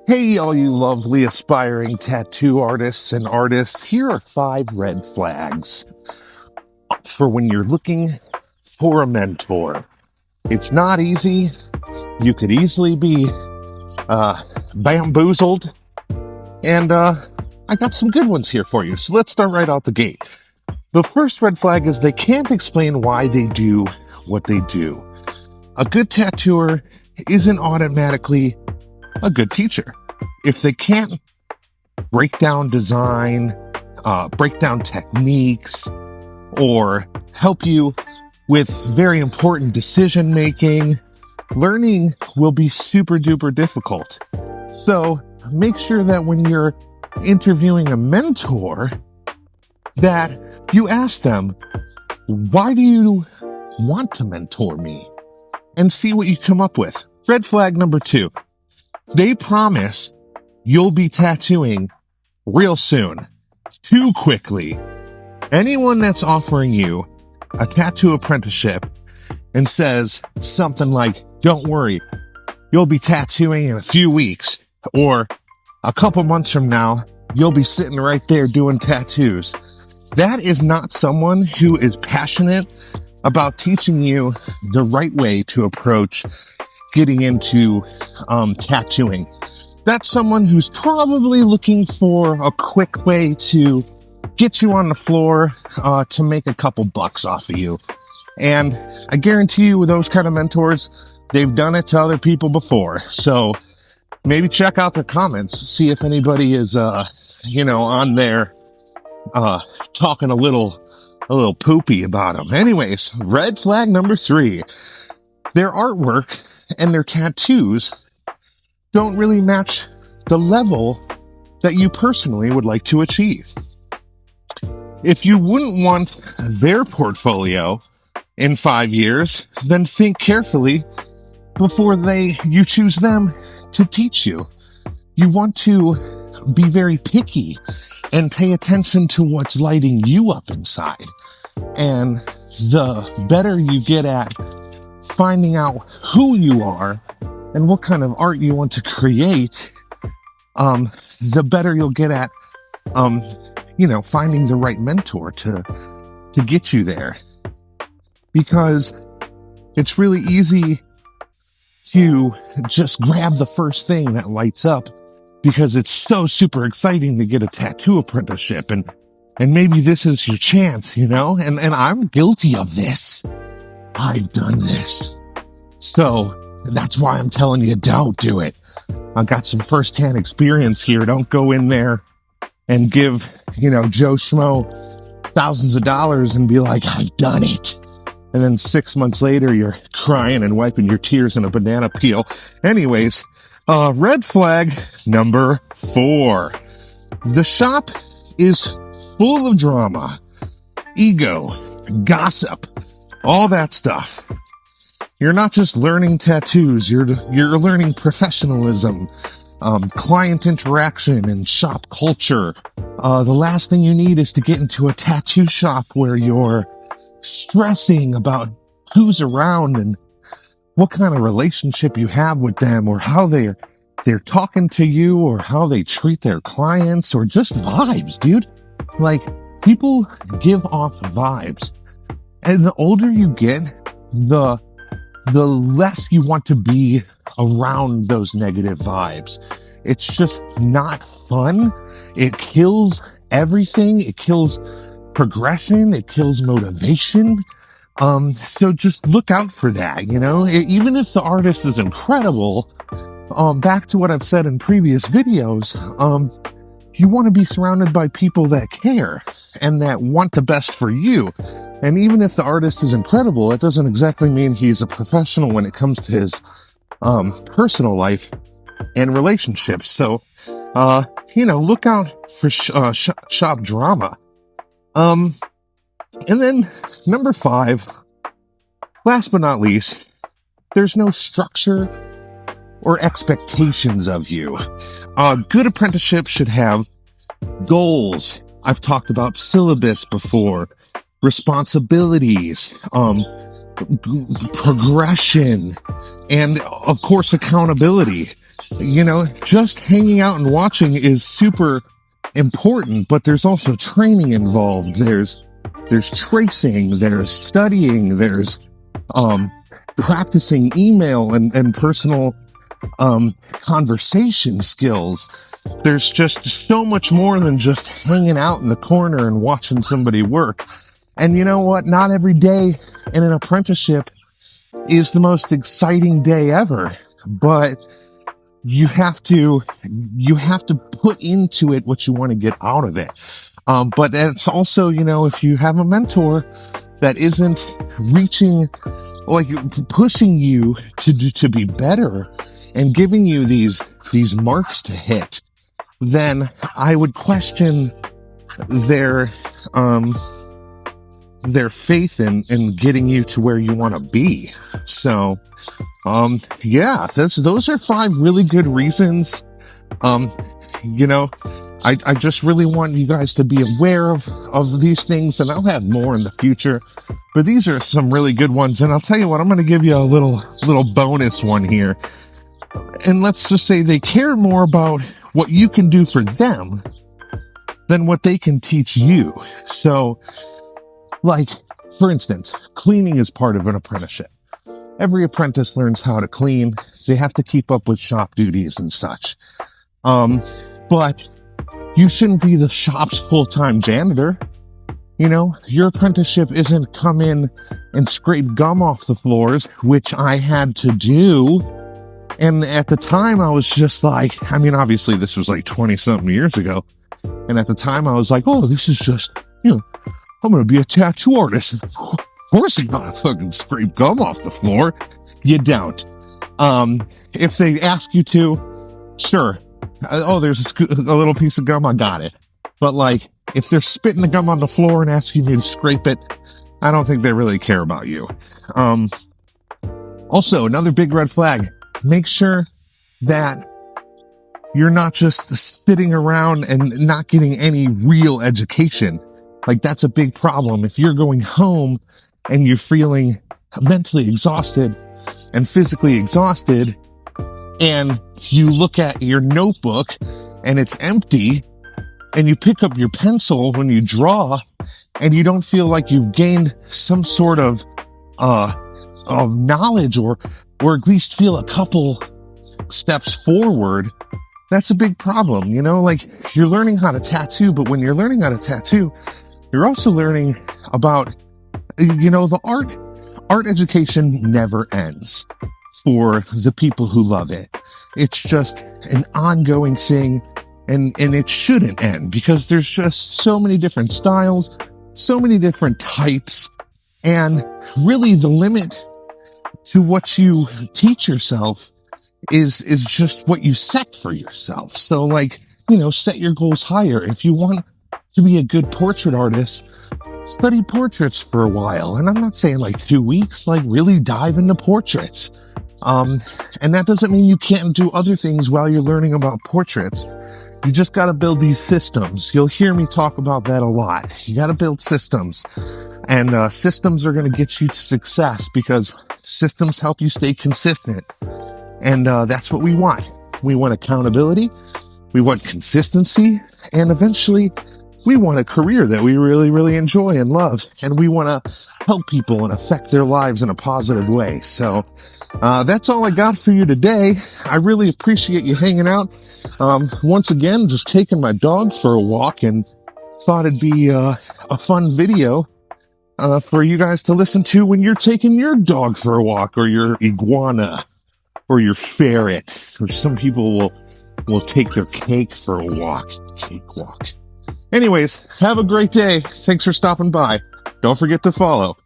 Hey, all you lovely aspiring tattoo artists and artists, here are 5 red flags for when you're looking for a mentor. It's not easy. You could easily be bamboozled. And I got some good ones here for you. So let's start right out the gate. The first red flag is they can't explain why they do what they do. A good tattooer isn't automatically a good teacher. If they can't break down design, break down techniques, or help you with very important decision making, learning will be super duper difficult. So make sure that when you're interviewing a mentor, that you ask them, why do you want to mentor me? And see what you come up with. Red flag number 2. They promise you'll be tattooing real soon, too quickly. Anyone that's offering you a tattoo apprenticeship and says something like, don't worry, you'll be tattooing in a few weeks, or a couple months from now, you'll be sitting right there doing tattoos. That is not someone who is passionate about teaching you the right way to approach getting into tattooing. That's someone who's probably looking for a quick way to get you on the floor to make a couple bucks off of you. And I guarantee you with those kind of mentors, they've done it to other people before. So maybe check out their comments, see if anybody is, on there talking a little poopy about them. Anyways, red flag number 3. Their artwork and their tattoos don't really match the level that you personally would like to achieve. If you wouldn't want their portfolio in 5 years, then think carefully before you choose them to teach you. You want to be very picky and pay attention to what's lighting you up inside. And the better you get at finding out who you are and what kind of art you want to create, the better you'll get at, finding the right mentor to get you there. Because it's really easy to just grab the first thing that lights up because it's so super exciting to get a tattoo apprenticeship and maybe this is your chance, and I'm guilty of this. I've done this. So that's why I'm telling you, don't do it. I got some firsthand experience here. Don't go in there and give, Joe Schmo thousands of dollars and be like, I've done it. And then 6 months later, you're crying and wiping your tears in a banana peel. Anyways, red flag number 4. The shop is full of drama, ego, gossip, all that stuff. You're not just learning tattoos, you're learning professionalism, client interaction, and shop culture. The last thing you need is to get into a tattoo shop where you're stressing about who's around and what kind of relationship you have with them, or how they're talking to you, or how they treat their clients, or just vibes, dude. Like, people give off vibes. And the older you get, the less you want to be around those negative vibes. It's just not fun. It kills everything. It kills progression. It kills motivation. So just look out for that, even if the artist is incredible, back to what I've said in previous videos, you want to be surrounded by people that care and that want the best for you. And even if the artist is incredible, it doesn't exactly mean he's a professional when it comes to his personal life and relationships. So, look out for shop drama. And then number 5, last but not least, there's no structure or expectations of you. A good apprenticeship should have goals. I've talked about syllabus before, responsibilities, progression, and of course accountability. just hanging out and watching is super important, but there's also training involved. There's tracing, there's studying, there's practicing email and personal conversation skills. There's just so much more than just hanging out in the corner and watching somebody work. And you know what? Not every day in an apprenticeship is the most exciting day ever, but you have to put into it what you want to get out of it. But it's also, if you have a mentor that isn't pushing you to be better and giving you these marks to hit, then I would question their faith in getting you to where you want to be. So, those are 5 really good reasons. I just really want you guys to be aware of these things, and I'll have more in the future, but these are some really good ones. And I'll tell you what, I'm going to give you a little bonus one here. And let's just say they care more about what you can do for them than what they can teach you. So, like, for instance, cleaning is part of an apprenticeship. Every apprentice learns how to clean. They have to keep up with shop duties and such. But you shouldn't be the shop's full-time janitor. Your apprenticeship isn't come in and scrape gum off the floors, which I had to do. And at the time I was just like, obviously this was like 20 something years ago. And at the time I was like, oh, this is just, I'm going to be a tattoo artist. Of course you're going to fucking scrape gum off the floor. You don't. If they ask you to, sure. There's a little piece of gum, I got it. But like, if they're spitting the gum on the floor and asking you to scrape it, I don't think they really care about you. Also, another big red flag, make sure that you're not just sitting around and not getting any real education. Like, that's a big problem. If you're going home and you're feeling mentally exhausted and physically exhausted, and you look at your notebook and it's empty, and you pick up your pencil when you draw and you don't feel like you've gained some sort of knowledge or at least feel a couple steps forward, that's a big problem. Like, you're learning how to tattoo, but when you're learning how to tattoo, you're also learning about, the art education never ends for the people who love it. It's just an ongoing thing, and it shouldn't end, because there's just so many different styles, so many different types, and really the limit to what you teach yourself is just what you set for yourself. So like, set your goals higher. If you want to be a good portrait artist, study portraits for a while. And I'm not saying like 2 weeks, like really dive into portraits. And that doesn't mean you can't do other things while you're learning about portraits. You just got to build these systems. You'll hear me talk about that a lot. You got to build systems, and systems are going to get you to success, because systems help you stay consistent. And that's what we want. We want accountability. We want consistency. And eventually we want a career that we really, really enjoy and love. And we want to help people and affect their lives in a positive way. So that's all I got for you today. I really appreciate you hanging out. Once again, just taking my dog for a walk, and thought it'd be a fun video for you guys to listen to when you're taking your dog for a walk, or your iguana, or your ferret, or some people will take their cake for a walk. Cake walk. Anyways, have a great day. Thanks for stopping by. Don't forget to follow.